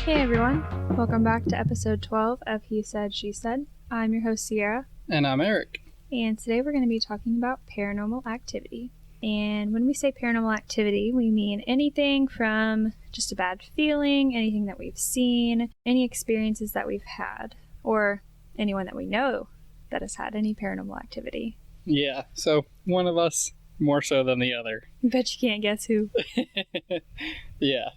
Hey everyone, welcome back to episode 12 of He Said, She Said. I'm your host Sierra. And I'm Eric. And today we're going to be talking about paranormal activity. And when we say paranormal activity, we mean anything from just a bad feeling, anything that we've seen, any experiences that we've had, or anyone that we know that has had any paranormal activity. Yeah, so one of us more so than the other. Bet you can't guess who. Yeah.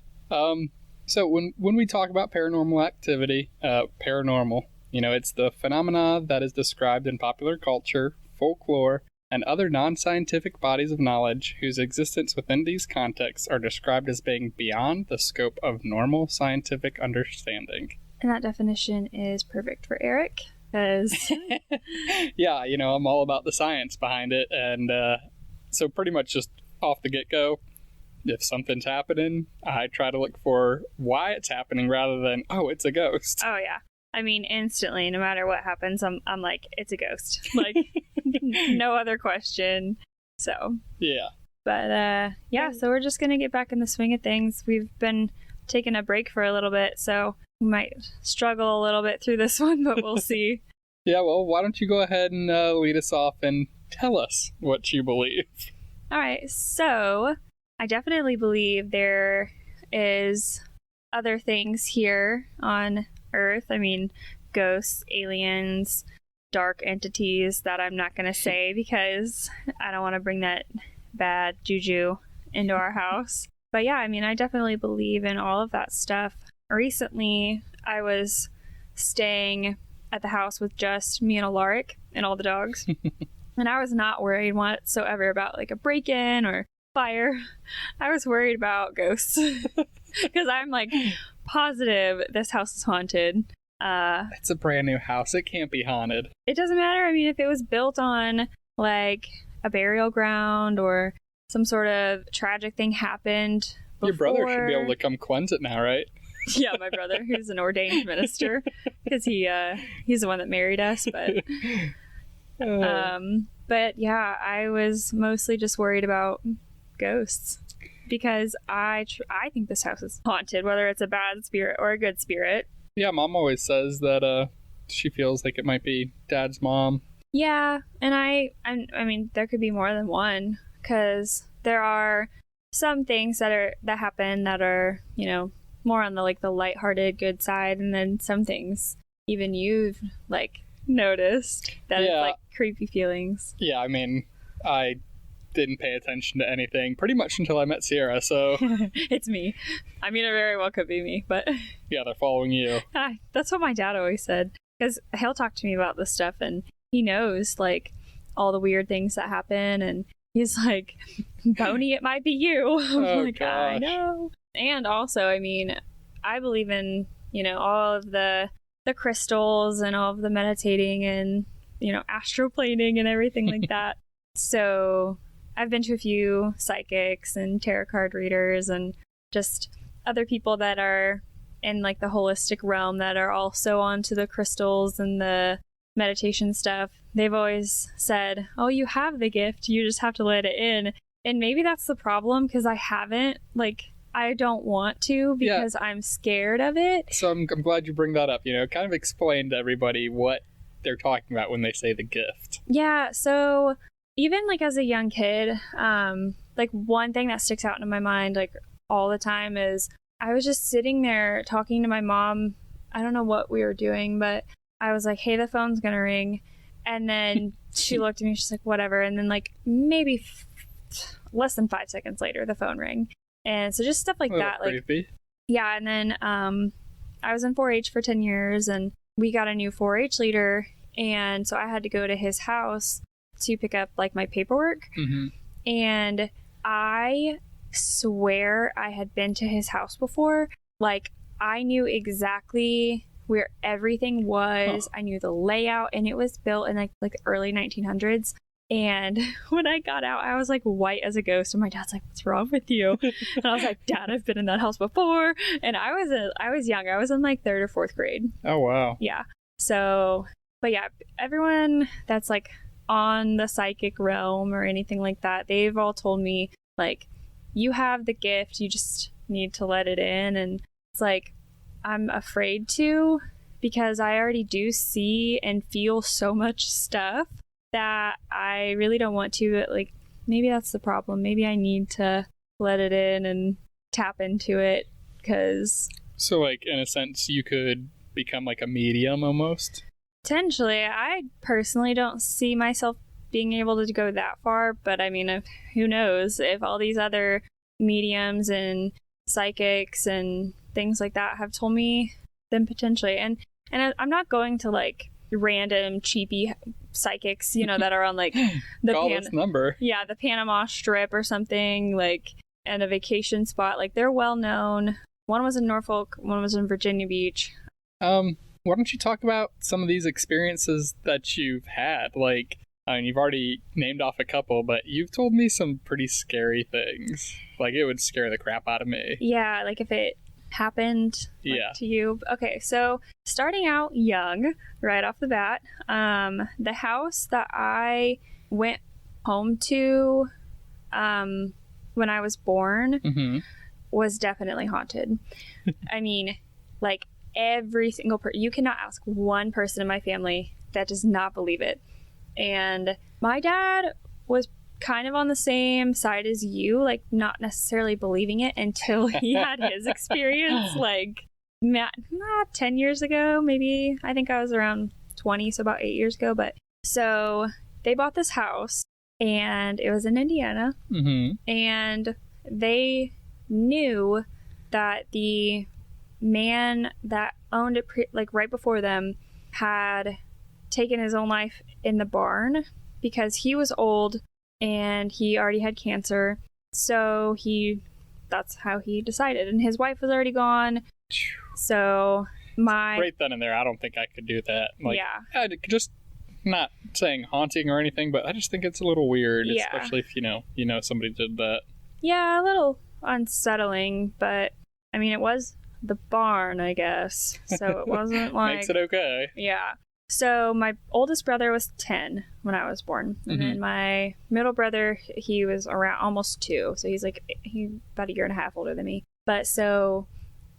So when we talk about paranormal activity, paranormal, it's the phenomena that is described in popular culture, folklore, and other non-scientific bodies of knowledge whose existence within these contexts are described as being beyond the scope of normal scientific understanding. And that definition is perfect for Eric, because... Yeah, I'm all about the science behind it, and so pretty much just off the get-go, if something's happening, I try to look for why it's happening rather than, oh, it's a ghost. Oh, yeah. I mean, instantly, no matter what happens, I'm like, it's a ghost. Like, no other question. So. Yeah. But, so we're just going to get back in the swing of things. We've been taking a break for a little bit, so we might struggle a little bit through this one, but we'll see. Yeah, well, why don't you go ahead and lead us off and tell us what you believe. All right, so I definitely believe there is other things here on Earth. I mean, ghosts, aliens, dark entities that I'm not going to say because I don't want to bring that bad juju into our house. But yeah, I mean, I definitely believe in all of that stuff. Recently, I was staying at the house with just me and Alaric and all the dogs. And I was not worried whatsoever about like a break-in or fire. I was worried about ghosts because I'm like positive this house is haunted. It's a brand new house. It can't be haunted. It doesn't matter. I mean, if it was built on like a burial ground or some sort of tragic thing happened before... Your brother should be able to come cleanse it now, right? Yeah, my brother, who's an ordained minister, because he's the one that married us. But yeah, I was mostly just worried about ghosts because I think this house is haunted, whether it's a bad spirit or a good spirit. Yeah, Mom always says that she feels like it might be Dad's mom. Yeah, and I mean, there could be more than one because there are some things that happen that are, more on the lighthearted good side, and then some things even you've noticed that it's like creepy feelings. Yeah, I mean, I didn't pay attention to anything pretty much until I met Sierra, so... It's me. I mean, it very well could be me, but... Yeah, they're following you. That's what my dad always said, because he'll talk to me about this stuff, and he knows, all the weird things that happen, and he's like, Boney, it might be you. I'm like, gosh. I know. And also, I mean, I believe in, all of the crystals and all of the meditating and, astroplaning and everything like that. So I've been to a few psychics and tarot card readers and just other people that are in the holistic realm that are also onto the crystals and the meditation stuff. They've always said, oh, you have the gift, you just have to let it in. And maybe that's the problem because I haven't, I don't want to because I'm scared of it. So I'm glad you bring that up, kind of explain to everybody what they're talking about when they say the gift. Yeah, so even as a young kid, one thing that sticks out in my mind all the time is I was just sitting there talking to my mom. I don't know what we were doing, but I was like, hey, the phone's gonna ring. And then she looked at me, she's like, whatever. And then maybe less than 5 seconds later, the phone rang. And so just stuff like that. Creepy. Yeah, and then I was in 4-H for 10 years, and we got a new 4-H leader, and so I had to go to his house to pick up my paperwork. Mm-hmm. And I swear I had been to his house before. I knew exactly where everything was. I knew the layout, and it was built in the early 1900s. And when I got out, I was white as a ghost. And my dad's like, what's wrong with you? And I was like, Dad, I've been in that house before. And I was young. I was in 3rd or 4th grade. Oh, wow. Yeah. So, but yeah, everyone that's on the psychic realm or anything like that, they've all told me you have the gift. You just need to let it in. And it's I'm afraid to, because I already do see and feel so much stuff that I really don't want to. Like, maybe that's the problem. Maybe I need to let it in and tap into it, because... So, like, in a sense, you could become like a medium almost? Potentially. I personally don't see myself being able to go that far, but I mean, who knows? If all these other mediums and psychics and things like that have told me, then potentially. And I'm not going to like random cheapy psychics, you know, that are on like the Call this number. Yeah, the Panama Strip or something, like, and a vacation spot. Like, they're well known. One was in Norfolk, one was in Virginia Beach. Why don't you talk about some of these experiences that you've had? Like, I mean, you've already named off a couple, but you've told me some pretty scary things. Like, it would scare the crap out of me. Yeah, like if it happened to you. Okay, so starting out young, right off the bat, the house that I went home to when I was born was definitely haunted. I mean, like, every single person, you cannot ask one person in my family that does not believe it. And my dad was kind of on the same side as you, like, not necessarily believing it until he had his experience, like, 10 years ago, maybe. I think I was around 20, so about 8 years ago. But so they bought this house, and it was in Indiana, and they knew that the man that owned it right before them had taken his own life in the barn, because he was old and he already had cancer. So that's how he decided. And his wife was already gone. So right then and there, I don't think I could do that. Like, yeah. Just not saying haunting or anything, but I just think it's a little weird, especially if you know somebody did that. Yeah, a little unsettling, but I mean, it was the barn, I guess. So it wasn't like... Makes it okay. Yeah. So my oldest brother was 10 when I was born. And then my middle brother, he was around almost 2. So he's about a year and a half older than me. But so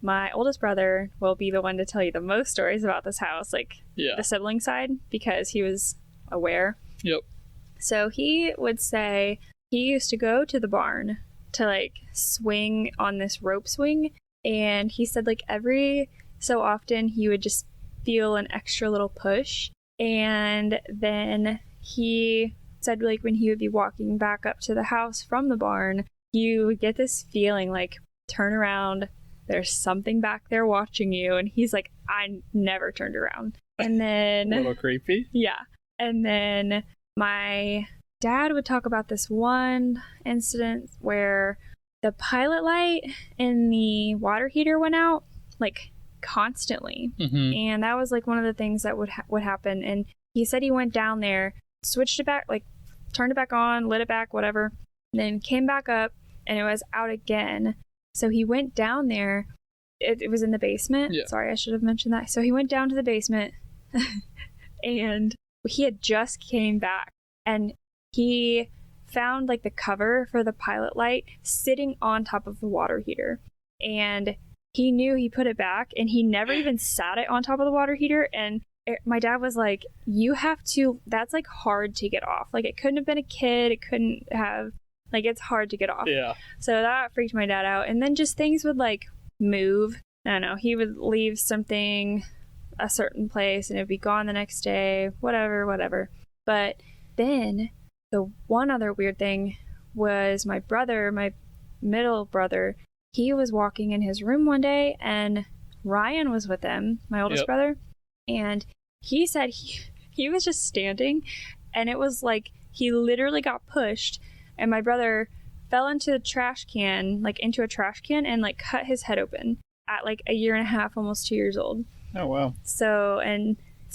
my oldest brother will be the one to tell you the most stories about this house, like the sibling side, because he was aware. Yep. So he would say he used to go to the barn to like swing on this rope swing. And he said, like, every so often he would just feel an extra little push. And then he said, like, when he would be walking back up to the house from the barn, you would get this feeling like, turn around, there's something back there watching you. And he's like, I never turned around. And then... a little creepy. Yeah. And then my dad would talk about this one incident where the pilot light in the water heater went out, like, constantly. And that was like one of the things that would happen. And he said he went down there, switched it back, like turned it back on, lit it back, whatever, then came back up and it was out again. So he went down there. It was in the basement. Sorry, I should have mentioned that. So he went down to the basement and he had just came back, and he found like the cover for the pilot light sitting on top of the water heater. And he knew he put it back, and he never even sat it on top of the water heater. And my dad was like, you have to, that's like hard to get off. Like, it couldn't have been a kid. It couldn't have, like, it's hard to get off. Yeah. So that freaked my dad out. And then just things would like move. I don't know. He would leave something a certain place and it'd be gone the next day, whatever. But then the one other weird thing was my brother, my middle brother, he was walking in his room one day and Ryan was with him, my oldest brother. And he said he was just standing, and it was like he literally got pushed, and my brother fell into a trash can, and like cut his head open at like a year and a half, almost 2 years old. Oh, wow. So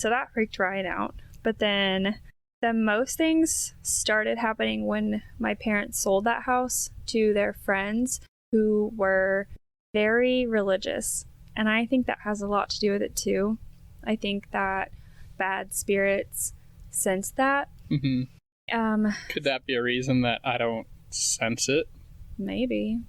that freaked Ryan out. But then the most things started happening when my parents sold that house to their friends who were very religious. And I think that has a lot to do with it too. I think that bad spirits sense that. Could that be a reason that I don't sense it? Maybe.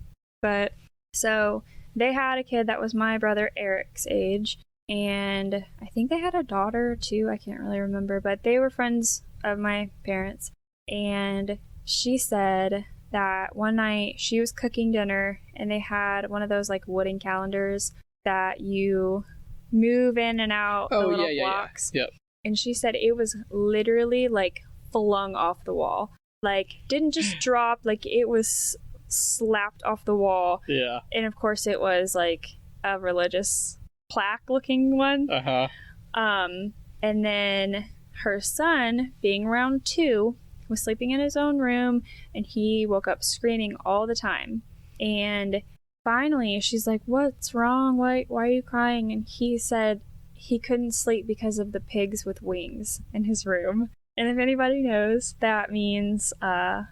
But so they had a kid that was my brother Eric's age, and I think they had a daughter too. I can't really remember, but they were friends of my parents. And she said that one night she was cooking dinner, and they had one of those like wooden calendars that you move in and out the little blocks. Yep. And she said it was literally like flung off the wall. Like, didn't just drop, like it was slapped off the wall. Yeah. And of course it was like a religious plaque looking one. Uh-huh. And then her son, being around 2, was sleeping in his own room, and he woke up screaming all the time. And finally she's like, what's wrong? Why are you crying? And he said he couldn't sleep because of the pigs with wings in his room. And if anybody knows, that means the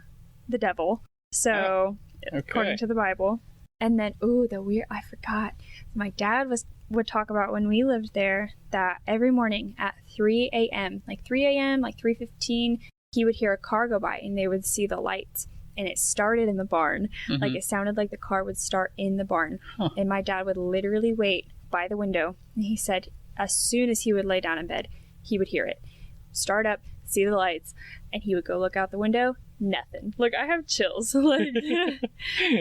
devil. So, okay. According to the Bible. And then, I forgot. My dad would talk about when we lived there that every morning at 3 a.m., like 3:15, he would hear a car go by and they would see the lights. And it started in the barn. Mm-hmm. Like, it sounded like the car would start in the barn. Huh. And my dad would literally wait by the window. And he said as soon as he would lay down in bed, he would hear it start up, see the lights, and he would go look out the window. Nothing. Look, I have chills. Like,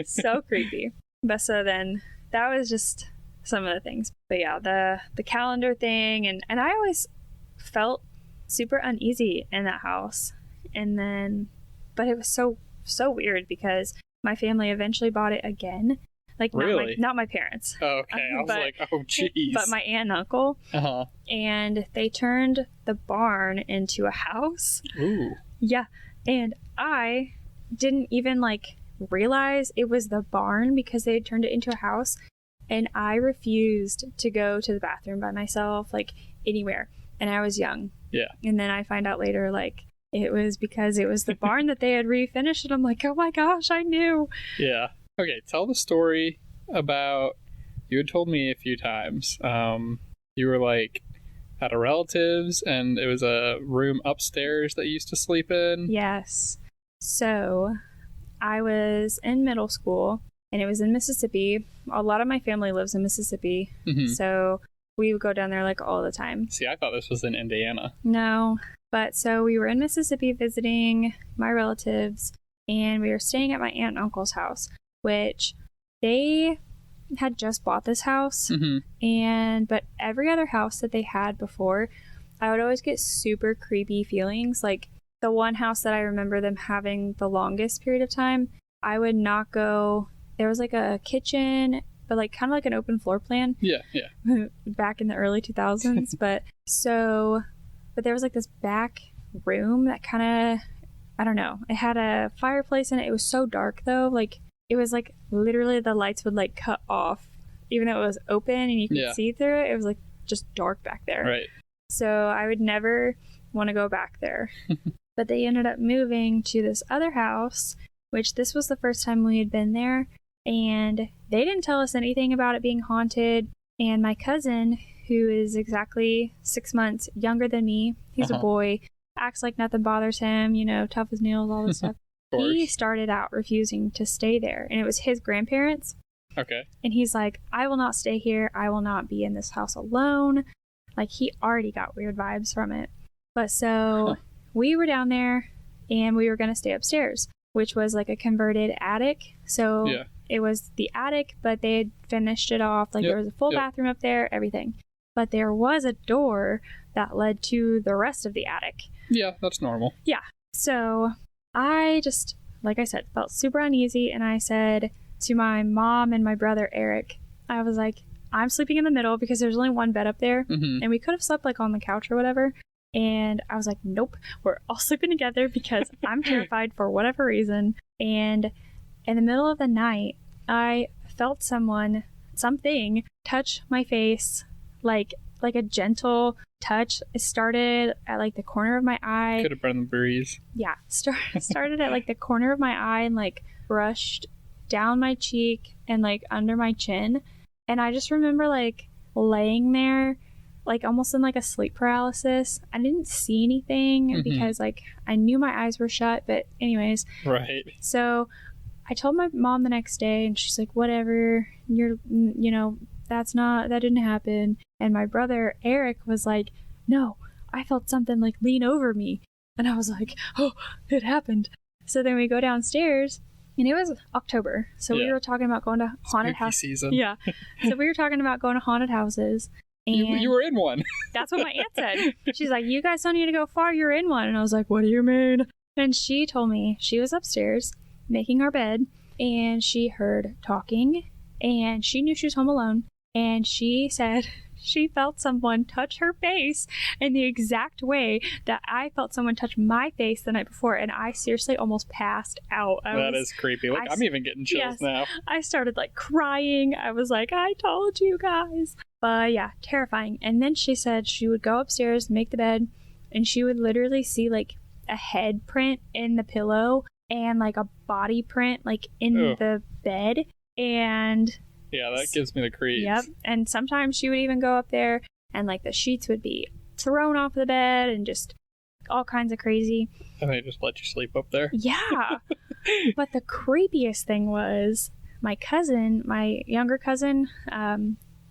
so creepy. But so then that was just some of the things. But yeah, the calendar thing, and I always felt super uneasy in that house. And then, but it was so weird because my family eventually bought it again. Like, really? Not my parents. Oh, okay. I was like, oh, jeez. But my aunt and uncle. Uh-huh. And they turned the barn into a house. Ooh. Yeah. And I didn't even, like, realize it was the barn because they had turned it into a house. And I refused to go to the bathroom by myself, like, anywhere. And I was young. Yeah. And then I find out later, like, it was because it was the barn that they had refinished. And I'm like, oh my gosh, I knew. Yeah. Okay, tell the story about, you had told me a few times, you were like at a relative's and it was a room upstairs that you used to sleep in. Yes. So I was in middle school and it was in Mississippi. A lot of my family lives in Mississippi. Mm-hmm. So we would go down there like all the time. See, I thought this was in Indiana. No, but so we were in Mississippi visiting my relatives, and we were staying at my aunt and uncle's house, which they had just bought this house. Mm-hmm. But every other house that they had before, I would always get super creepy feelings. Like the one house that I remember them having the longest period of time, I would not go. There was like a kitchen, but like kind of like an open floor plan. Yeah. Back in the early 2000s. But there was like this back room that kind of, I don't know. It had a fireplace in it. It was so dark though. Like it was like literally the lights would like cut off, even though it was open and you could see through it. It was like just dark back there. Right. So I would never want to go back there. But they ended up moving to this other house, which this was the first time we had been there. And they didn't tell us anything about it being haunted. And my cousin, who is exactly 6 months younger than me, he's a boy, acts like nothing bothers him, you know, tough as nails, all this stuff. He started out refusing to stay there. And it was his grandparents. Okay. And he's like, I will not stay here. I will not be in this house alone. Like, he already got weird vibes from it. But so we were down there and we were going to stay upstairs, which was like a converted attic. So it was the attic, but they had finished it off. Like there was a full bathroom up there, everything. But there was a door that led to the rest of the attic. Yeah, that's normal. Yeah. So I just, like I said, felt super uneasy. And I said to my mom and my brother, Eric, I was like, I'm sleeping in the middle because there's only one bed up there. Mm-hmm. And we could have slept like on the couch or whatever. And I was like, nope, we're all sleeping together because I'm terrified for whatever reason. And in the middle of the night, I felt something touch my face, like a gentle touch. It started at like the corner of my eye. Could have been the breeze. Yeah, started at like the corner of my eye and like brushed down my cheek and like under my chin. And I just remember like laying there, like almost in like a sleep paralysis. I didn't see anything because like I knew my eyes were shut, but anyways. Right. So I told my mom the next day, and she's like, whatever, that didn't happen. And my brother Eric was like, no, I felt something like lean over me. And I was like, oh, it happened. So then we go downstairs, and it was October. So we were talking about going to haunted house season. Yeah. So we were talking about going to haunted houses. And you were in one. That's what my aunt said. She's like, you guys don't need to go far. You're in one. And I was like, what do you mean? And she told me she was upstairs making our bed, and she heard talking, and she knew she was home alone. And she said she felt someone touch her face in the exact way that I felt someone touch my face the night before. And I seriously almost passed out. That is creepy. Look, I'm even getting chills now. I started like crying. I was like, I told you guys. But yeah, terrifying. And then she said she would go upstairs, make the bed, and she would literally see like a head print in the pillow and like a body print like in the bed. And yeah, that gives me the creeps. Yep. And sometimes she would even go up there and like the sheets would be thrown off the bed and just all kinds of crazy. And they just let you sleep up there? Yeah. But the creepiest thing was my younger cousin,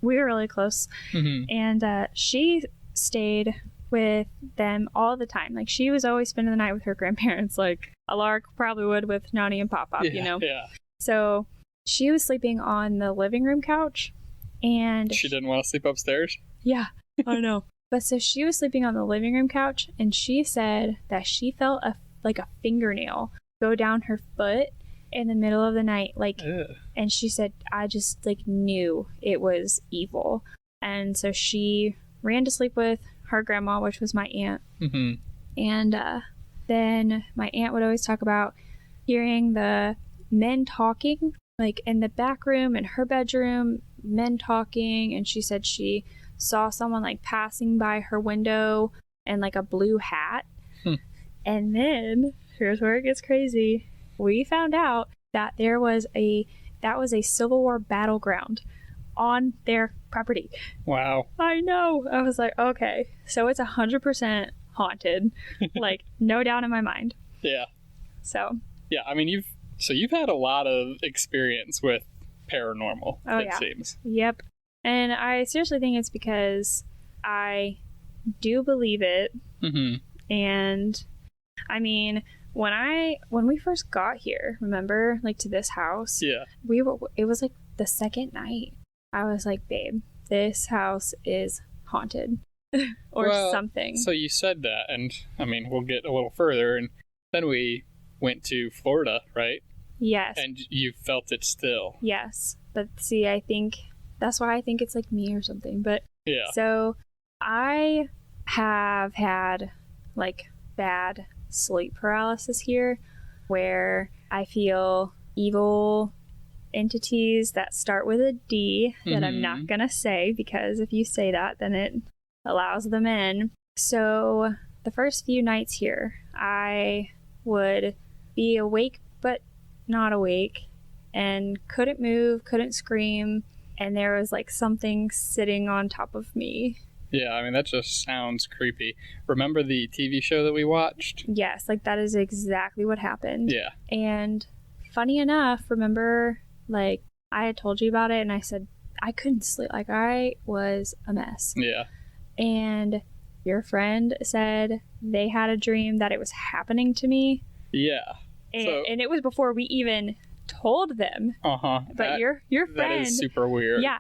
we were really close. Mm-hmm. And she stayed with them all the time. Like she was always spending the night with her grandparents, like a lark probably would with Nani and Pop-Pop, Yeah. So she was sleeping on the living room couch, and she didn't want to sleep upstairs? Yeah, I know. But so she was sleeping on the living room couch, and she said that she felt a fingernail go down her foot in the middle of the night, like, and she said, I just like knew it was evil. And so she ran to sleep with her grandma, which was my aunt. Mm-hmm. And then my aunt would always talk about hearing the men talking, like in the back room in her bedroom, men talking. And she said she saw someone like passing by her window in like a blue hat. And then here's where it gets crazy. We found out that that was a Civil War battleground on their property. Wow. I know. I was like, okay, so it's 100% haunted. Like, no doubt in my mind. Yeah. So. Yeah, I mean, you've had a lot of experience with paranormal, it seems. Yep. And I seriously think it's because I do believe it. Mm-hmm. And I mean, when we first got here, remember, like to this house? Yeah. It was like the second night. I was like, babe, this house is haunted or something. So you said that, and I mean, we'll get a little further, and then we went to Florida, right? Yes. And you felt it still. Yes. But see, I think that's why I think it's like me or something. But yeah. So I have had like bad sleep paralysis here where I feel evil entities that start with a D that I'm not gonna say, because if you say that, then it allows them in. So the first few nights here, I would be awake but not awake and couldn't move, couldn't scream, and there was like something sitting on top of me. Yeah, I mean, that just sounds creepy. Remember the TV show that we watched? Yes, like that is exactly what happened. Yeah. And funny enough, remember, like, I had told you about it, and I said I couldn't sleep. Like, I was a mess. Yeah. And your friend said they had a dream that it was happening to me. Yeah. And it was before we even told them. But your friend, that is super weird. Yeah.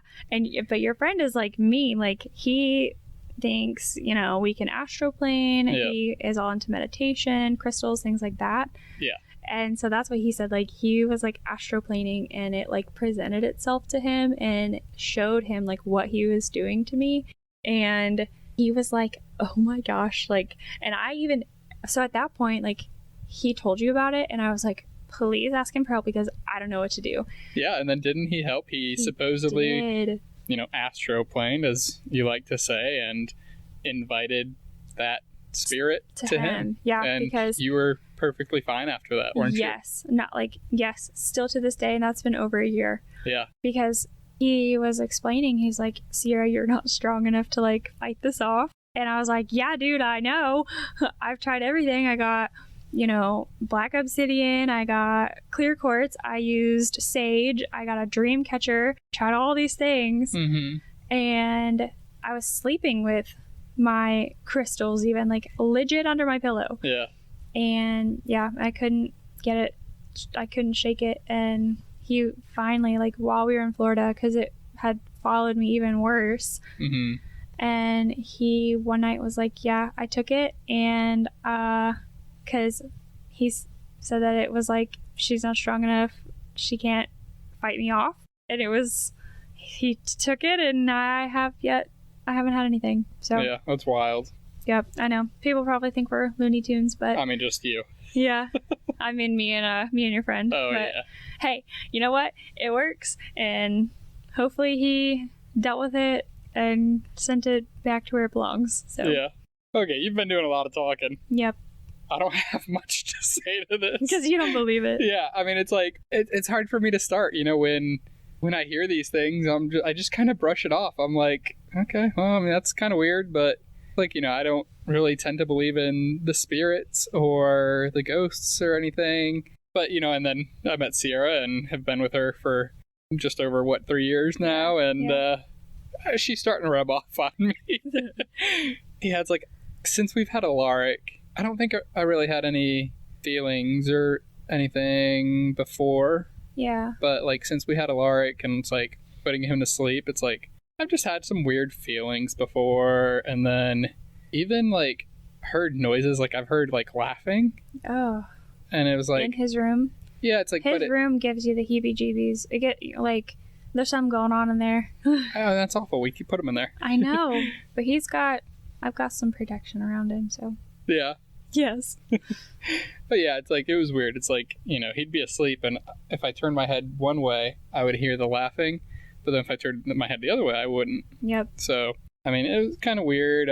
But your friend is like me. Like, he thinks, we can astroplane. Yeah. He is all into meditation, crystals, things like that. Yeah. And so that's what he said. Like, he was like astroplaning, and it like presented itself to him and showed him like what he was doing to me. And he was like, oh my gosh. Like, and so at that point, like, he told you about it, and I was like, please ask him for help, because I don't know what to do. Yeah. And then didn't he help? He supposedly did. Astroplaned, as you like to say, and invited that spirit to him. Yeah. And because you were perfectly fine after that, weren't you? Yes, still to this day, and that's been over a year. Yeah. Because he was explaining, he's like, Sierra, you're not strong enough to like fight this off. And I was like, yeah, dude, I know. I've tried everything. I got black obsidian. I got clear quartz. I used sage. I got a dream catcher. Tried all these things. Mm-hmm. And I was sleeping with my crystals even, like, legit under my pillow. Yeah. And, yeah, I couldn't get it. I couldn't shake it. And he finally, like, while we were in Florida, because it had followed me even worse. Mm-hmm. And he one night was like, yeah, I took it. And because he said that it was like, she's not strong enough, she can't fight me off. And it was, he took it, and I haven't had anything. So yeah, that's wild. Yep, I know. People probably think we're Looney Tunes, but I mean, just you. Yeah. I mean, me and your friend. Oh, but, yeah. Hey, you know what? It works, and hopefully he dealt with it and sent it back to where it belongs. So Yeah. Okay, you've been doing a lot of talking. Yep. I don't have much to say to this. Because you don't believe it. Yeah, I mean, it's like, it's hard for me to start, when I hear these things, I just kind of brush it off. I'm like, okay, well, I mean, that's kind of weird, but, like, I don't really tend to believe in the spirits or the ghosts or anything. But, and then I met Sierra and have been with her for just over, 3 years now, and she's starting to rub off on me. Yeah, it's like, since we've had Alaric, I don't think I really had any feelings or anything before. Yeah. But, like, since we had Alaric and it's like putting him to sleep, it's like I've just had some weird feelings before, and then even like heard noises, like I've heard like laughing. Oh. And it was like in his room. Yeah, it's like his room gives you the heebie-jeebies. It get like there's something going on in there. Oh, that's awful. We could put him in there. I know, but I've got some protection around him, so. Yeah. Yes. But yeah, it's like, it was weird. It's like, he'd be asleep, and if I turned my head one way, I would hear the laughing, but then if I turned my head the other way, I wouldn't. Yep. So, I mean, it was kind of weird,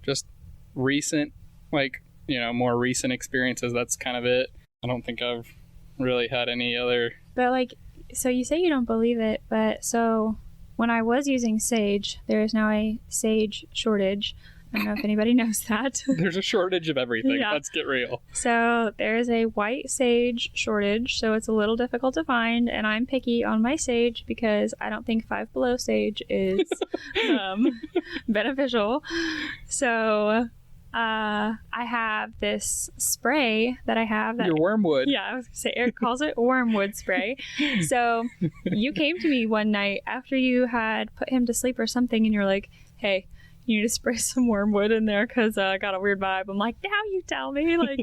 just recent, like, more recent experiences. That's kind of it. I don't think I've really had any other. But, like, so you say you don't believe it, but so when I was using sage, there is now a sage shortage. I don't know if anybody knows that. There's a shortage of everything. Yeah. Let's get real. So there is a white sage shortage, so it's a little difficult to find, and I'm picky on my sage because I don't think Five Below sage is beneficial. So I have this spray that I have. That, your wormwood. Yeah, I was going to say, Eric calls it wormwood spray. So you came to me one night after you had put him to sleep or something, and you're like, hey, you need to spray some wormwood in there because I got a weird vibe. I'm like, now you tell me. Like,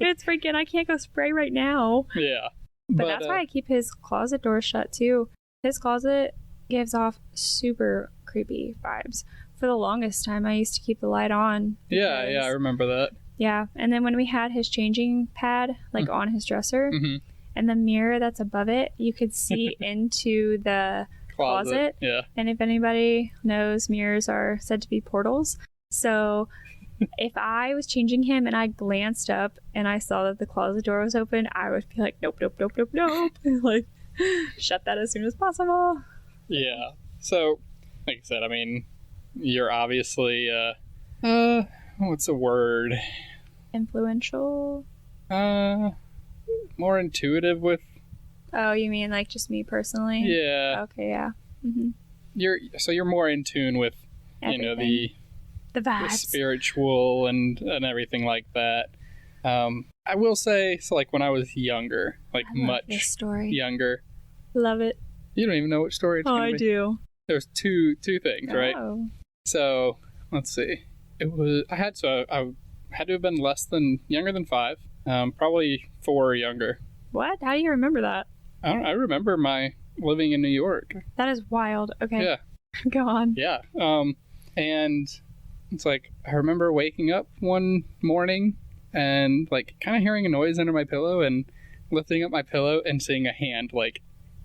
it's freaking, I can't go spray right now. Yeah. But that's why I keep his closet door shut, too. His closet gives off super creepy vibes. For the longest time, I used to keep the light on. Yeah, I remember that. Yeah, and then when we had his changing pad, like, on his dresser, and the mirror that's above it, you could see into the closet. Yeah. And if anybody knows, mirrors are said to be portals. So if I was changing him and I glanced up and I saw that the closet door was open, I would be like, nope. Like, shut that as soon as possible. Yeah. So, like I said, I mean, you're obviously, what's the word? Influential? More intuitive with. Oh, you mean like just me personally? Yeah. Okay, yeah. Mm-hmm. You're more in tune with, Everything. The vibes. the spiritual and everything like that. I will say, so like when I was younger, like much this story. younger. Love it. You don't even know which story it's Oh, gonna I be. do. There's two things, right? Oh. So let's see. I had to have been younger than 5, probably 4 or younger. What? How do you remember that? I remember my living in New York. That is wild. Okay. Yeah. Go on. Yeah. And it's like, I remember waking up one morning and like kind of hearing a noise under my pillow and lifting up my pillow and seeing a hand like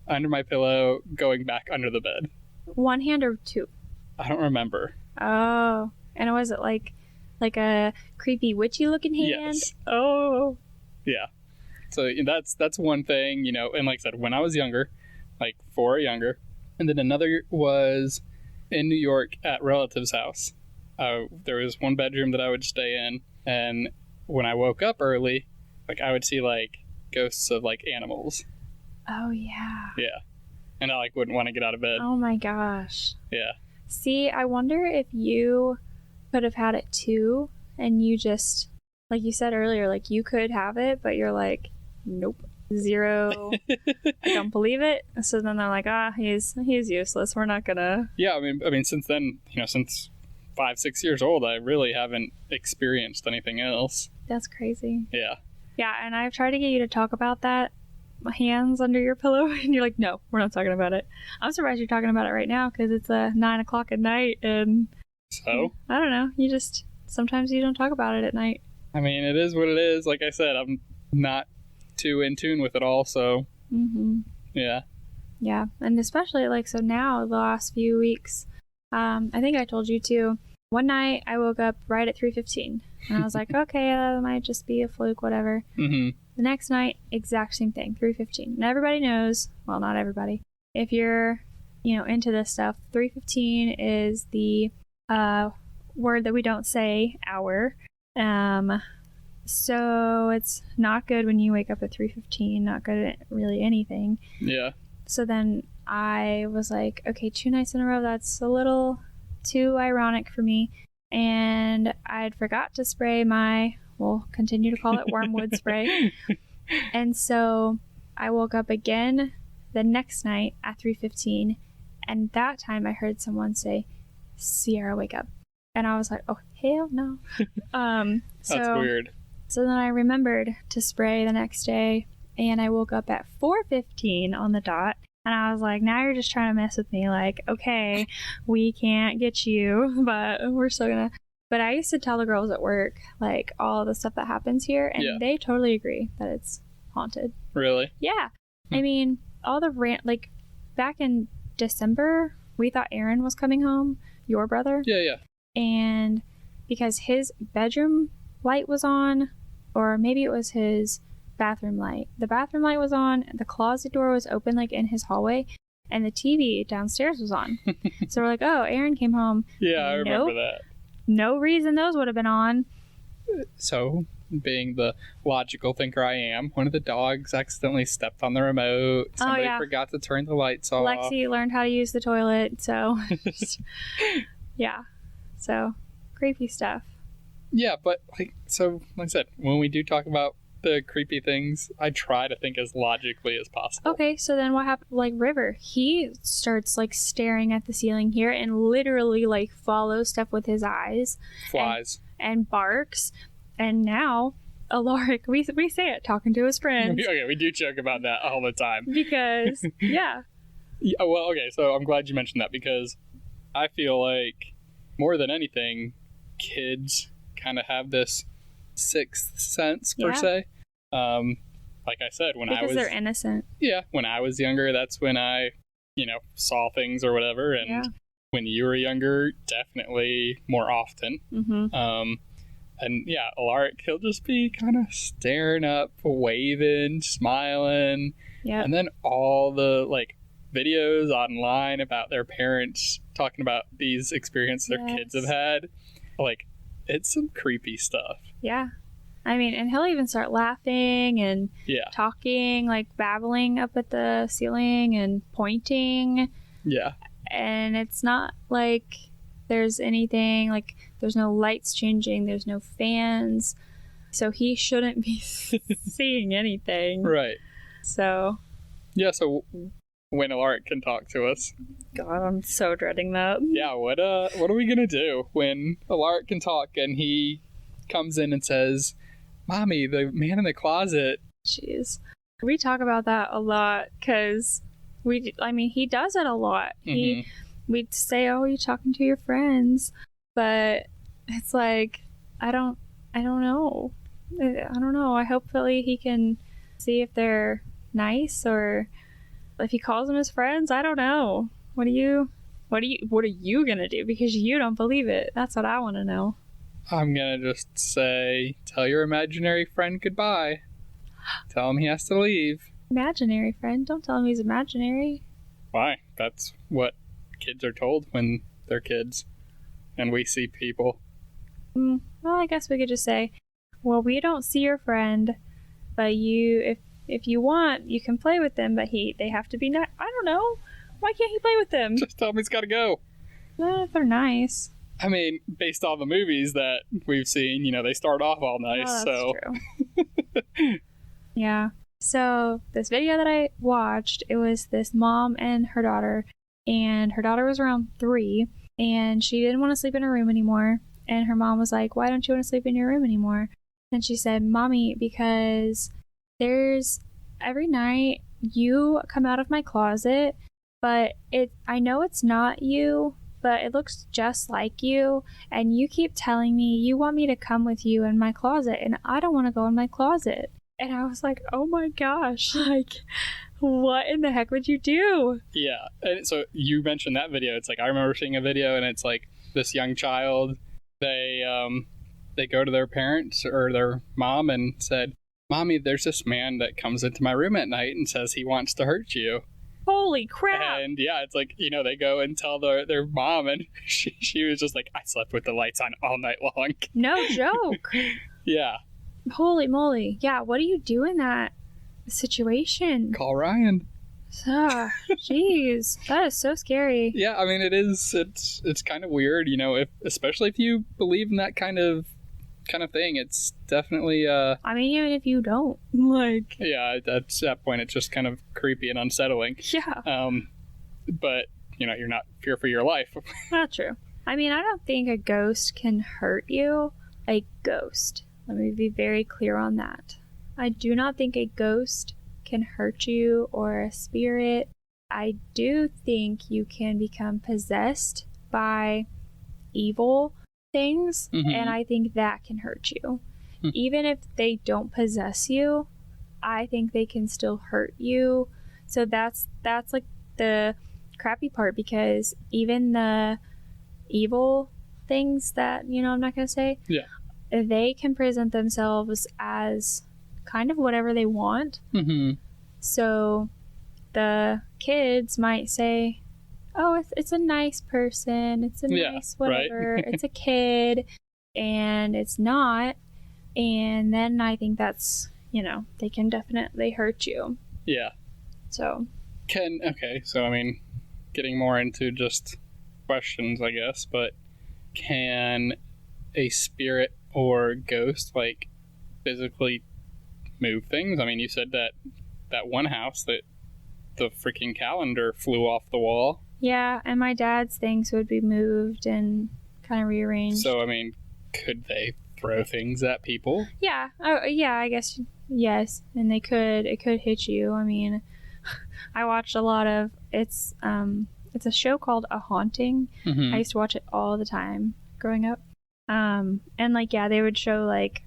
under my pillow going back under the bed. One hand or two? I don't remember. Oh. And was it like a creepy witchy looking hand? Yes. Oh. Yeah. So that's one thing, and like I said, when I was younger, like 4 or younger, and then another was in New York at relatives' house. There was one bedroom that I would stay in, and when I woke up early, like I would see like ghosts of like animals. Oh, yeah. Yeah. And I like wouldn't want to get out of bed. Oh my gosh. Yeah. See, I wonder if you could have had it too, and you just, like you said earlier, like you could have it, but you're like, nope, zero. I don't believe it. So then they're like, he's useless. We're not gonna. Yeah, I mean, since then, since 5-6 years old, I really haven't experienced anything else. That's crazy. Yeah. Yeah, and I've tried to get you to talk about that. Hands under your pillow, and you're like, no, we're not talking about it. I'm surprised you're talking about it right now because it's 9 o'clock at night, and so I don't know. You just sometimes you don't talk about it at night. I mean, it is what it is. Like I said, I'm not too in tune with it all, so yeah, and especially like so now the last few weeks. I think I told you too. One night I woke up right at 3:15, and I was like, okay, that might just be a fluke, whatever. The next night, exact same thing, 3:15. And everybody knows, well, not everybody, if you're, into this stuff, 3:15 is the word that we don't say, hour. So it's not good when you wake up at 3:15, not good at really anything. Yeah. So then I was like, okay, 2 nights in a row, that's a little too ironic for me. And I'd forgot to spray we'll continue to call it wormwood spray. And so I woke up again the next night at 3:15, and that time I heard someone say, Sierra, wake up. And I was like, oh, hell no. That's weird. So then I remembered to spray the next day, and I woke up at 4:15 on the dot. And I was like, now you're just trying to mess with me. Like, okay, we can't get you, but we're still gonna. But I used to tell the girls at work, like, all the stuff that happens here, and they totally agree that it's haunted. Really? Yeah. I mean, all the like, back in December, we thought Aaron was coming home, your brother. Yeah. And because his bedroom light was on, or maybe it was his bathroom light. The bathroom light was on, the closet door was open, like, in his hallway, and the TV downstairs was on. So we're like, oh, Aaron came home. Yeah, I remember that. No reason those would have been on. So, being the logical thinker I am, one of the dogs accidentally stepped on the remote. Somebody forgot to turn the lights off. Lexi learned how to use the toilet, so yeah. So, creepy stuff. Yeah, but like I said, when we do talk about the creepy things, I try to think as logically as possible. Okay, so then what happened? Like River, he starts like staring at the ceiling here and literally like follows stuff with his eyes. Flies. And barks. And now Alaric, we say it, talking to his friends. Okay, we do joke about that all the time. Because, yeah. Well, okay, so I'm glad you mentioned that, because I feel like more than anything, kids kind of have this sixth sense per se. Like I said, because they're innocent. Yeah, when I was younger, that's when I, saw things or whatever. And when you were younger, definitely more often. And yeah, Alaric, he'll just be kind of staring up, waving, smiling. Yeah. And then all the like videos online about their parents talking about these experiences their kids have had. Like, it's some creepy stuff. Yeah. I mean, and he'll even start laughing and talking, like babbling up at the ceiling and pointing. Yeah. And it's not like there's anything, like there's no lights changing, there's no fans. So he shouldn't be seeing anything. Right. So. Yeah, so when Alaric can talk to us. God, I'm so dreading that. Yeah, what are we gonna do when Alaric can talk and he comes in and says, Mommy, the man in the closet. Jeez. We talk about that a lot because he does it a lot. We'd say, oh, you're talking to your friends. But it's like, I don't know. I don't know. Hopefully he can see if they're nice, or if he calls them his friends. I don't know. What are you gonna do? Because you don't believe it. That's what I want to know. I'm gonna just say, tell your imaginary friend goodbye. Tell him he has to leave. Imaginary friend? Don't tell him he's imaginary. Why? That's what kids are told when they're kids and we see people. Well, I guess we could just say, well, we don't see your friend, but if you want, you can play with them, but they have to be nice. I don't know. Why can't he play with them? Just tell him he's got to go. If they're nice. I mean, based on the movies that we've seen, they start off all nice. Oh, that's true. Yeah. So this video that I watched, it was this mom and her daughter was around 3, and she didn't want to sleep in her room anymore. And her mom was like, why don't you want to sleep in your room anymore? And she said, Mommy, because every night you come out of my closet, but I know it's not you, but it looks just like you, and you keep telling me you want me to come with you in my closet, and I don't want to go in my closet. And I was like, oh my gosh, like, what in the heck would you do? Yeah. And so you mentioned that video. It's like, I remember seeing a video, and it's like this young child, they go to their parents or their mom and said, Mommy, there's this man that comes into my room at night and says he wants to hurt you. Holy crap. And yeah, it's like, they go and tell their mom, and she was just like, I slept with the lights on all night long. No joke. Yeah. Holy moly. Yeah, what do you do in that situation? Call Ryan. Jeez, that is so scary. Yeah, I mean, it's kind of weird, especially if you believe in that kind of thing. It's definitely I mean, even if you don't, like, yeah, at that point it's just kind of creepy and unsettling. Yeah. But you're not fear for your life. Not true. I mean, I don't think a ghost can hurt you. A ghost. Let me be very clear on that. I do not think a ghost can hurt you, or a spirit. I do think you can become possessed by evil things, and I think that can hurt you. Even if they don't possess you, I think they can still hurt you. So that's like the crappy part, because even the evil things that, I'm not going to say, yeah, they can present themselves as kind of whatever they want. So the kids might say, oh, it's a nice person, it's a nice whatever, right. It's a kid, and it's not. And then I think that's, they can definitely hurt you. Yeah. So so I mean, getting more into just questions, I guess, but can a spirit or ghost like physically move things? I mean, you said that one house that the freaking calendar flew off the wall. Yeah, and my dad's things would be moved and kind of rearranged. So I mean, could they throw things at people? Yeah. Oh, yeah, I guess yes. And it could hit you. I mean, I watched a lot of it's a show called A Haunting. I used to watch it all the time growing up. And like, yeah, they would show like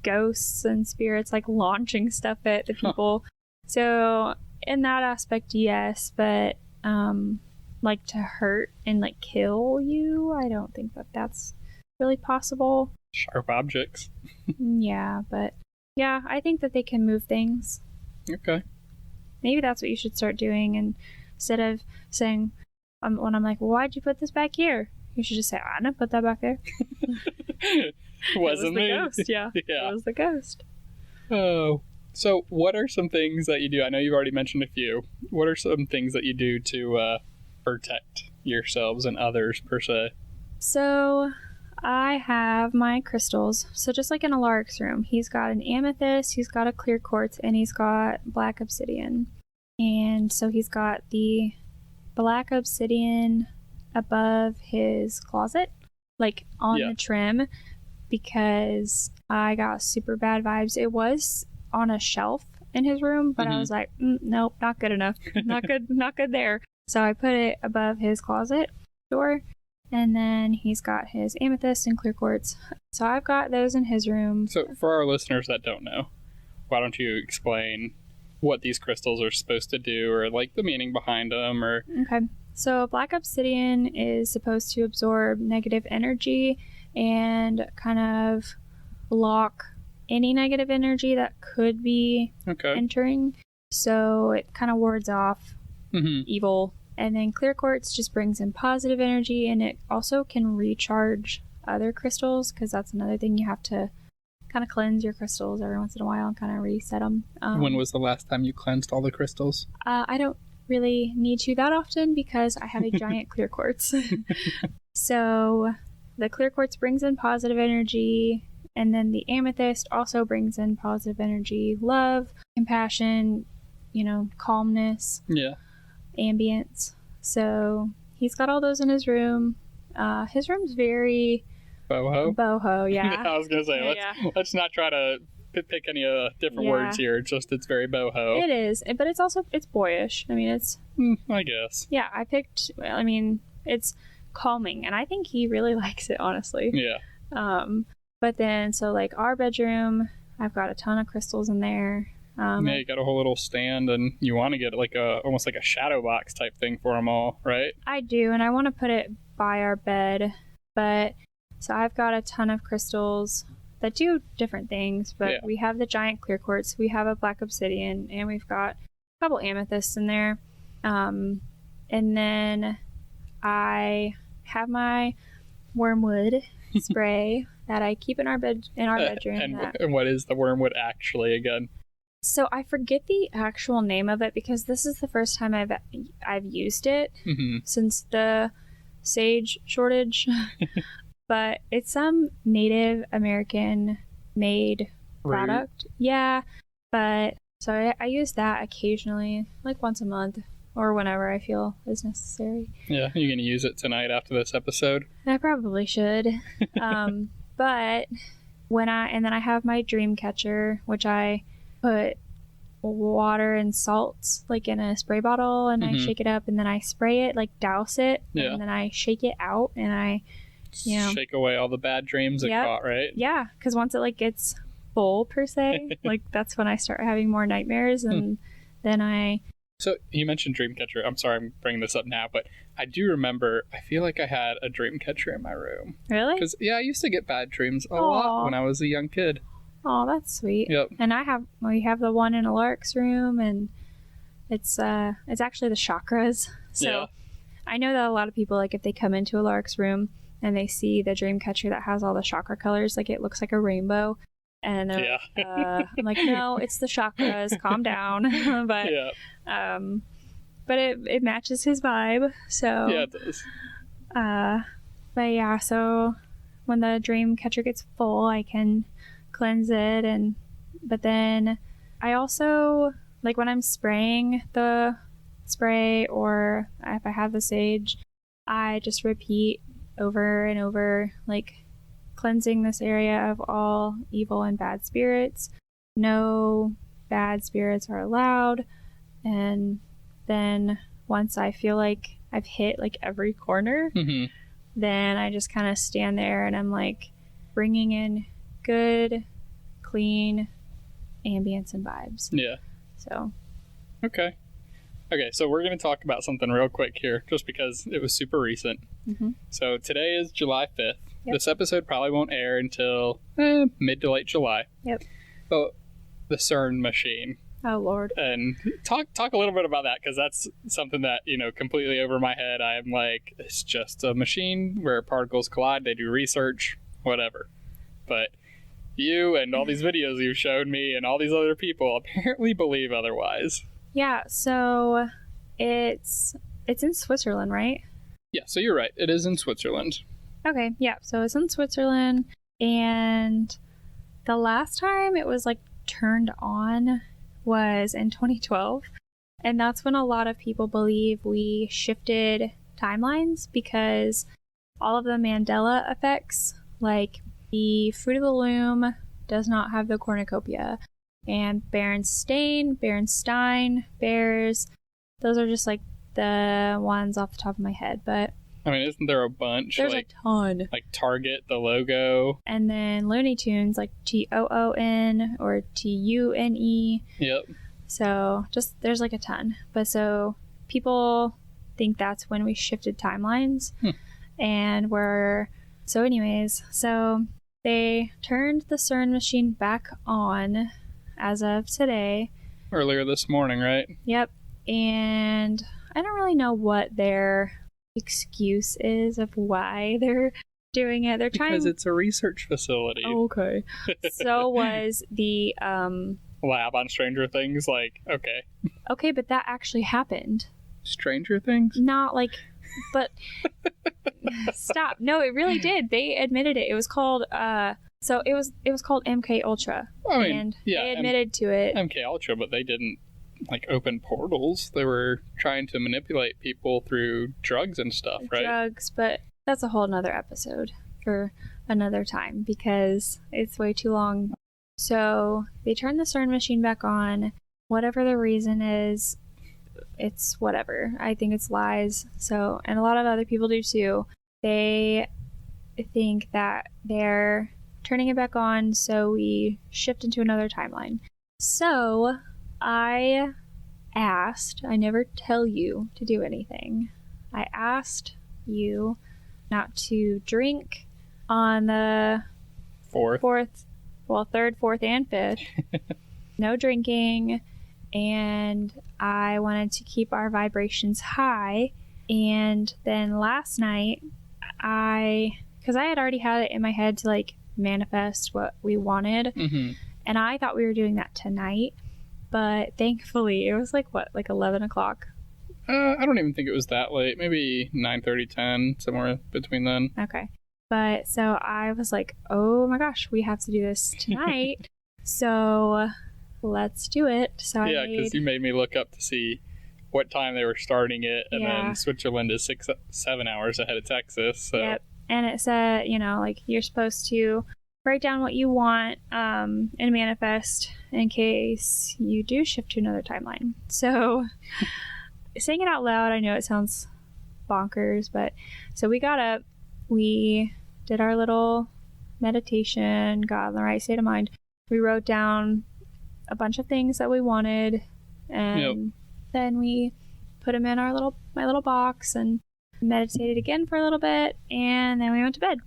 ghosts and spirits like launching stuff at the people. So in that aspect, yes, but like to hurt and like kill you, I don't think that's really possible. Sharp objects. Yeah, but yeah, I think that they can move things. Okay. Maybe that's what you should start doing, and instead of saying, when I'm like, well, why'd you put this back here? You should just say, I didn't put that back there. Wasn't me. It was the ghost, yeah. Yeah. It was the ghost. Oh. So what are some things that you do? I know you've already mentioned a few. What are some things that you do to protect yourselves and others, per se? So I have my crystals. So just like in Alaric's room, he's got an amethyst, he's got a clear quartz, and he's got black obsidian. And so he's got the black obsidian above his closet, like on the trim, because I got super bad vibes. It was on a shelf in his room, but I was like, nope, not good enough. Not good there. So I put it above his closet door. And then he's got his amethyst and clear quartz. So I've got those in his room. So for our listeners that don't know, why don't you explain what these crystals are supposed to do, or like the meaning behind them? Or okay. So black obsidian is supposed to absorb negative energy and kind of block any negative energy that could be entering. So it kind of wards off evil. And then clear quartz just brings in positive energy, and it also can recharge other crystals, because that's another thing you have to kind of cleanse your crystals every once in a while and kind of reset them. When was the last time you cleansed all the crystals? I don't really need to that often because I have a giant clear quartz. So the clear quartz brings in positive energy, and then the amethyst also brings in positive energy, love, compassion, calmness, ambience. So he's got all those in his room. His room's very boho, yeah. I was gonna say, let's not try to pick any different words here. It's very boho. It is, but it's boyish. I mean, it's I guess. Yeah, it's calming, and I think he really likes it, honestly. Yeah. But then, so like our bedroom, I've got a ton of crystals in there. You got a whole little stand, and you want to get like almost like a shadow box type thing for them all, right? I do, and I want to put it by our bed. But so I've got a ton of crystals that do different things. But we have the giant clear quartz, we have a black obsidian, and we've got a couple amethysts in there. And then I have my wormwood spray that I keep in our bedroom. And what is the wormwood actually again? So I forget the actual name of it because this is the first time I've used it since the sage shortage. But it's some Native American made product. Yeah. But so I use that occasionally, like once a month or whenever I feel is necessary. Yeah, you're gonna use it tonight after this episode? I probably should. But then I have my dream catcher, which I put water and salt like in a spray bottle, and I shake it up, and then I spray it, like douse it, and then I shake it out, and I shake away all the bad dreams it caught, right? Yeah, because once it like gets full per se, like that's when I start having more nightmares, and then So you mentioned Dreamcatcher. I'm sorry I'm bringing this up now, but I do remember, I feel like I had a Dreamcatcher in my room. Really? Because, I used to get bad dreams a lot when I was a young kid. Oh, that's sweet. Yep. And we have the one in Alaric's room, and it's actually the chakras. So I know that a lot of people, like if they come into Alaric's room and they see the Dreamcatcher that has all the chakra colors, like it looks like a rainbow. And I'm like, no, it's the chakras. Calm down. But it matches his vibe. So it does. But so when the dream catcher gets full, I can cleanse it, but then I also like when I'm spraying the spray, or if I have the sage, I just repeat over and over, like cleansing this area of all evil and bad spirits. No bad spirits are allowed. And then once I feel like I've hit like every corner, then I just kind of stand there and I'm like bringing in good, clean ambience and vibes. Yeah. So. Okay, so we're going to talk about something real quick here, just because it was super recent. So today is July 5th. Yep. This episode probably won't air until mid to late July. Yep. But the CERN machine. Oh, Lord. And talk a little bit about that, because that's something that, completely over my head. I am like, it's just a machine where particles collide, they do research, whatever. But you and all these videos you've showed me and all these other people apparently believe otherwise. Yeah, so it's in Switzerland, right? Yeah, so you're right. It is in Switzerland. Okay, yeah, so it's in Switzerland, and the last time it was like turned on was in 2012, and that's when a lot of people believe we shifted timelines, because all of the Mandela effects, like the Fruit of the Loom does not have the cornucopia, and Berenstain Bears, those are just like the ones off the top of my head, but I mean, isn't there a bunch? There's a ton. Like Target, the logo. And then Looney Tunes, like TOON or TUNE. Yep. So there's like a ton. But so people think that's when we shifted timelines. And so they turned the CERN machine back on as of today. Earlier this morning, right? Yep. And I don't really know what their excuse is of why they're doing it. They're trying Because it's a research facility. Okay. So was the Lab on Stranger Things, like, okay. Okay, but that actually happened. Stranger Things? Not like, but stop. No, it really did. They admitted it. It was called so it was called MK Ultra. I mean, and yeah, they admitted to it. MK Ultra, but they didn't like open portals. They were trying to manipulate people through drugs and stuff, right? Drugs, but that's a whole nother episode for another time because it's way too long. So they turned the CERN machine back on. Whatever the reason is, it's whatever. I think it's lies. So, and a lot of other people do too. They think that they're turning it back on so we shift into another timeline. So I never tell you to do anything. I asked you not to drink on the third, fourth, and fifth. No drinking. And I wanted to keep our vibrations high. And then last night, because I had already had it in my head to like manifest what we wanted. Mm-hmm. And I thought we were doing that tonight. But thankfully, it was like 11 o'clock? I don't even think it was that late. Maybe 9:30, 10, somewhere between then. Okay. But so I was like, oh my gosh, we have to do this tonight. So let's do it. So yeah, because you made me look up to see what time they were starting it, and then Switzerland is 7 hours ahead of Texas. So. Yep. And it said, like you're supposed to write down what you want and manifest in case you do shift to another timeline. So saying it out loud, I know it sounds bonkers, but so we got up, we did our little meditation, got in the right state of mind. We wrote down a bunch of things that we wanted, and then we put them in my little box and meditated again for a little bit, and then we went to bed.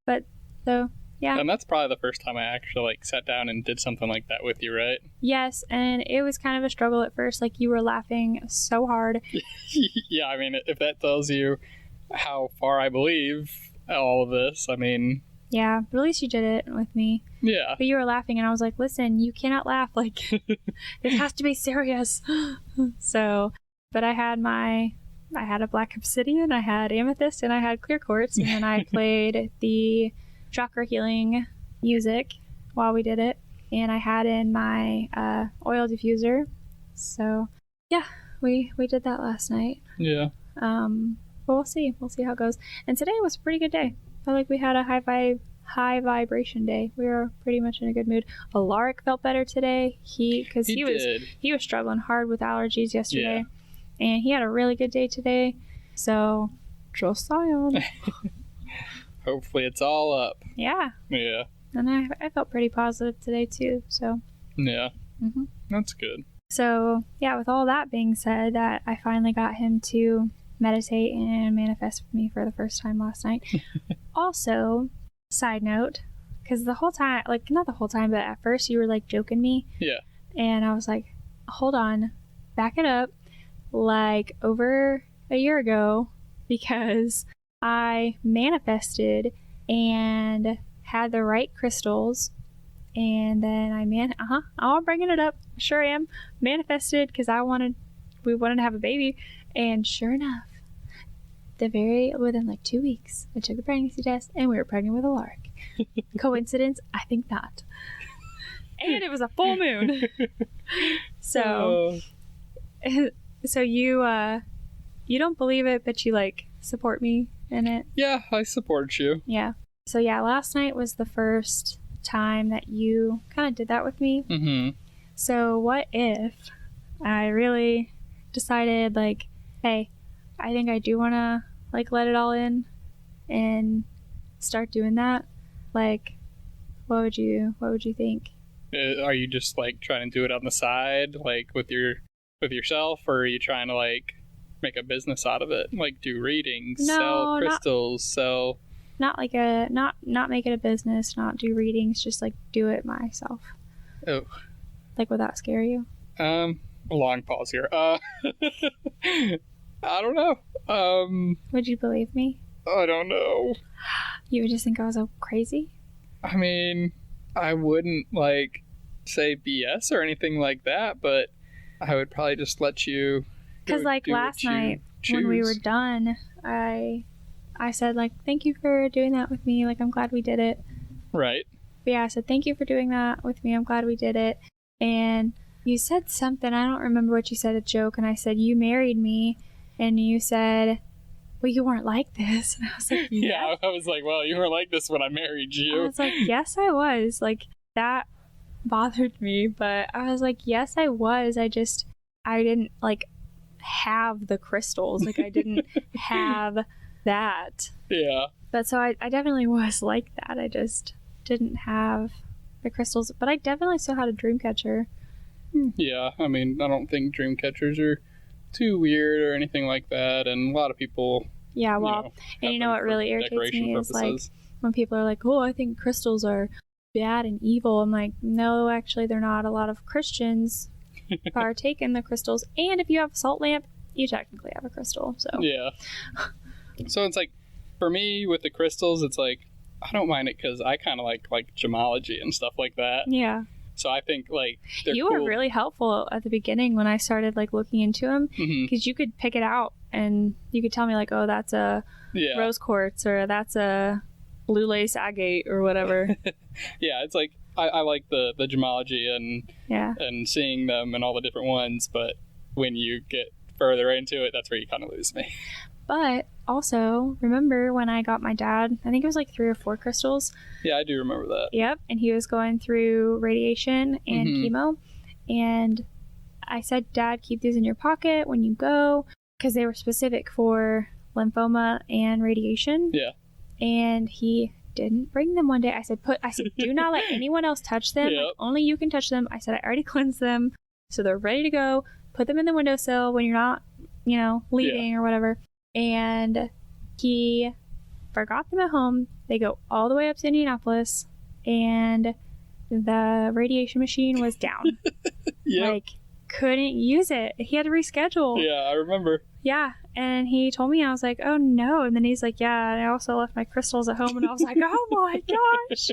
But so yeah, and that's probably the first time I actually like sat down and did something like that with you, right? Yes, and it was kind of a struggle at first. Like you were laughing so hard. Yeah, I mean, if that tells you how far I believe all of this, I mean. Yeah, but at least you did it with me. Yeah. But you were laughing, and I was like, listen, you cannot laugh. Like, it has to be serious. So, but I had a black obsidian, I had amethyst, and I had clear quartz, and then I played the chakra healing music while we did it, and I had in my oil diffuser. So, yeah, we did that last night. Yeah. But we'll see how it goes. And today was a pretty good day. I felt like we had a high vibration day. We were pretty much in a good mood. Alaric felt better today. He was struggling hard with allergies yesterday, and he had a really good day today. So, just saying. Hopefully, it's all up. Yeah. Yeah. And I felt pretty positive today too. So. Yeah. Mm-hmm. That's good. So yeah, with all that being said, that I finally got him to meditate and manifest with me for the first time last night. Also, side note, because the whole time, like not the whole time, but at first you were like joking me. Yeah. And I was like, hold on, back it up. Like over a year ago, because I manifested and had the right crystals, and then I'm bringing it up. Sure am. Manifested because we wanted to have a baby, and sure enough, within like 2 weeks, I took the pregnancy test and we were pregnant with Alaric. Coincidence? I think not. And it was a full moon. So you don't believe it, but you like support me in it. Yeah, I support you. Yeah. So yeah, last night was the first time that you kind of did that with me. Mm-hmm. So what if I really decided like, hey, I think I do want to like let it all in and start doing that? Like, what would you think? Are you just like trying to do it on the side, like with yourself, or are you trying to like make a business out of it, like do readings, sell crystals, not make it a business, not do readings, just like do it myself? Oh, like would that scare you? A long pause here. I don't know. Would you believe me? I don't know. You would just think I was crazy? I mean, I wouldn't, like, say BS or anything like that, but I would probably just let you. Because, like, last night when we were done, I said, like, thank you for doing that with me. Like, I'm glad we did it. Right. But yeah, I said, thank you for doing that with me. I'm glad we did it. And you said something. I don't remember what you said, a joke. And I said, you married me. And you said, well, you weren't like this. And I was like, yeah. I was like, well, you weren't like this when I married you. I was like, yes, I was. Like, that bothered me. But I was like, yes, I was. I didn't, like, have the crystals. Like, I didn't have that. Yeah. But so I definitely was like that. I just didn't have the crystals. But I definitely still had a dream catcher. Yeah. I mean, I don't think dream catchers are too weird or anything like that, and a lot of people and you know what really irritates me is like when people are like, oh, I think crystals are bad and evil. I'm like, no, actually they're not. A lot of Christians partake in the crystals, and if you have a salt lamp, you technically have a crystal. So yeah. So it's like, for me with the crystals, it's like I don't mind it because I kind of like gemology and stuff like that. Yeah. So I think, like, you were really helpful at the beginning when I started, like, looking into them, because you could pick it out and you could tell me, like, oh, that's a rose quartz or that's a blue lace agate or whatever. Yeah, it's like I like the gemology and seeing them and all the different ones, but when you get further into it, that's where you kind of lose me. But also, remember when I got my dad, I think it was like 3 or 4 crystals. Yeah, I do remember that. Yep, and he was going through radiation and chemo. And I said, Dad, keep these in your pocket when you go, because they were specific for lymphoma and radiation. Yeah. And he didn't bring them one day. I said, do not let anyone else touch them. Yep. Like, only you can touch them. I said, I already cleansed them, so they're ready to go. Put them in the windowsill when you're not, leaving or whatever. And he forgot them at home. They go all the way up to Indianapolis, and the radiation machine was down. Yep. Like, couldn't use it. He had to reschedule. Yeah, I remember. Yeah, and he told me, I was like, oh no. And then he's like, yeah, I also left my crystals at home. And I was like, oh my gosh.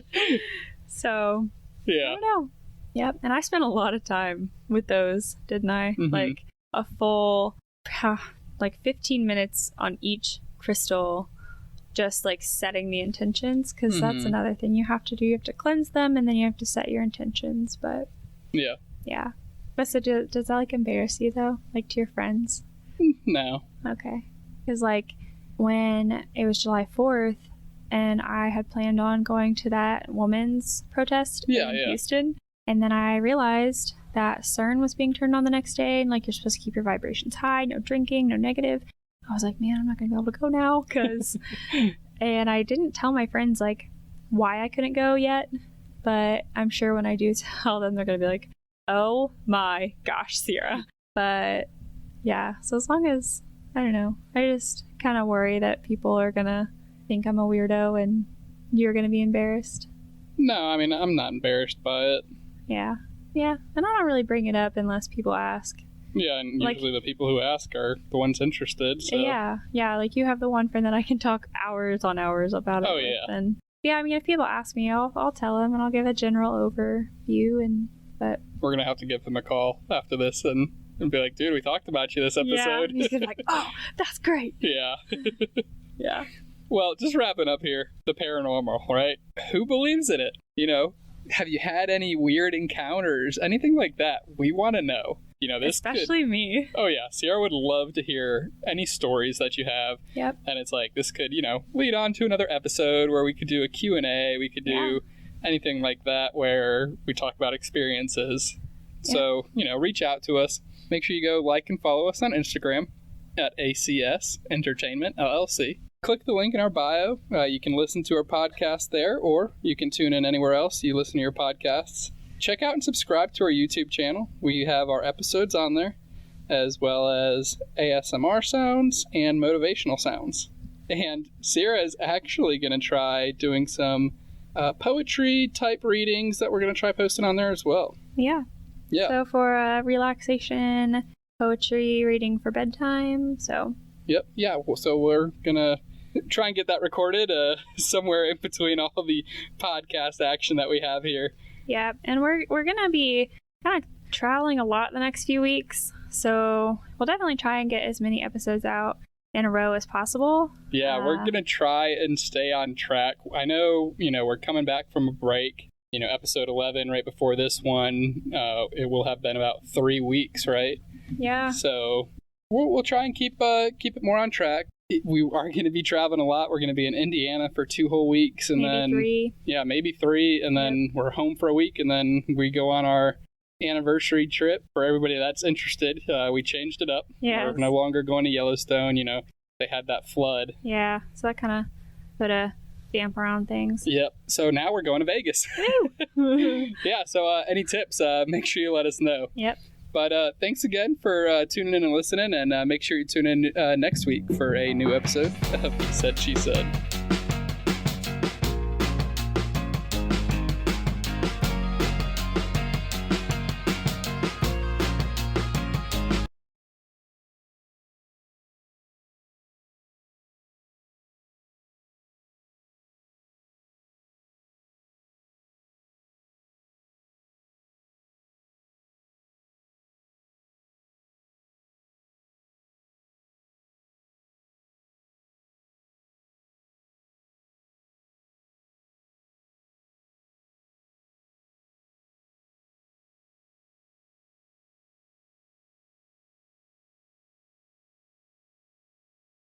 So, yeah. I don't know. Yep, and I spent a lot of time with those, didn't I? Like, a full... 15 minutes on each crystal, just like setting the intentions, because that's another thing you have to do. You have to cleanse them, and then you have to set your intentions. But yeah. But so does that like embarrass you though, like to your friends? No. Okay. Because like when it was July 4th and I had planned on going to that women's protest in Houston, and then I realized that CERN was being turned on the next day, and like you're supposed to keep your vibrations high, no drinking, no negative. I was like, man, I'm not gonna be able to go now, because and I didn't tell my friends like why I couldn't go yet, but I'm sure when I do tell them, they're gonna be like, oh my gosh, Sierra. But yeah, so as long as, I don't know, I just kind of worry that people are gonna think I'm a weirdo and you're gonna be embarrassed. No, I mean, I'm not embarrassed by it. Yeah, and I don't really bring it up unless people ask. Yeah, and usually the people who ask are the ones interested. So. Yeah, like you have the one friend that I can talk hours on hours about it with. And yeah, I mean, if people ask me, I'll tell them, and I'll give a general overview. But we're gonna have to give them a call after this and be like, dude, we talked about you this episode. Yeah, he's gonna be like, oh, that's great. Yeah. Yeah. Well, just wrapping up here, the paranormal, right? Who believes in it? Have you had any weird encounters? Anything like that? We want to know. This especially me. Oh yeah, Sierra would love to hear any stories that you have. Yep. And it's like, this could, lead on to another episode where we could do a Q&A. We could do anything like that where we talk about experiences. Yeah. So, reach out to us. Make sure you go like and follow us on Instagram at ACS Entertainment LLC. Click the link in our bio. You can listen to our podcast there, or you can tune in anywhere else you listen to your podcasts. Check out and subscribe to our YouTube channel. We have our episodes on there, as well as ASMR sounds and motivational sounds. And Sierra is actually going to try doing some poetry type readings that we're going to try posting on there as well. Yeah. So for relaxation, poetry reading for bedtime. So. Yep. Yeah. So we're going to try and get that recorded somewhere in between all the podcast action that we have here. Yeah, and we're gonna be kind of traveling a lot the next few weeks, so we'll definitely try and get as many episodes out in a row as possible. Yeah, we're gonna try and stay on track. I know, we're coming back from a break. Episode 11 right before this one, it will have been about 3 weeks, right? Yeah. So we'll try and keep it more on track. We are going to be traveling a lot. We're going to be in Indiana for 2 whole weeks, and maybe 3. Yeah, maybe 3, and then we're home for a week, and then we go on our anniversary trip. For everybody that's interested, we changed it up. Yeah, we're no longer going to Yellowstone. They had that flood. Yeah, so that kind of put a damper on things. Yep. So now we're going to Vegas. Yeah. So any tips? Make sure you let us know. Yep. But thanks again for tuning in and listening, and make sure you tune in next week for a new episode of He Said, She Said.